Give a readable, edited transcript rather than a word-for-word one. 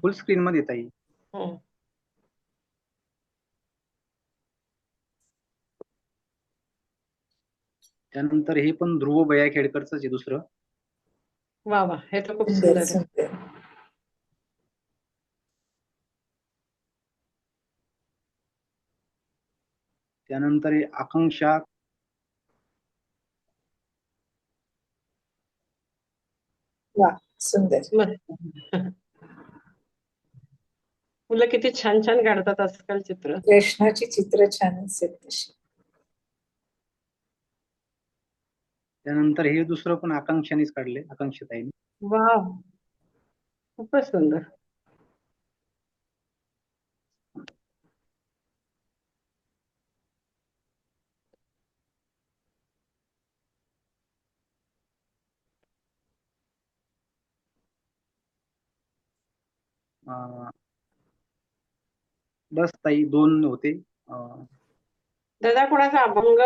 फुल screen मध्ये ताई. हं. त्यानंतर हे पण ध्रुव बया खेडकरच आहे दुसरं. वा वा, हे तर खूप सुंदर सुंदर आहे. सुंदर. त्यानंतर हे आकांक्षा. वा सुंदर. मस्त. मुलं किती छान छान काढतात आजकाल चित्र. कृष्णाची चित्र छानच आहेत तशी. त्यानंतर हे दुसरं पण आकांक्षानेच काढले, आकांक्षाताईने. वा, खूपच सुंदर. बस ताई, 2 होते. दादा, कोणाचा अभंग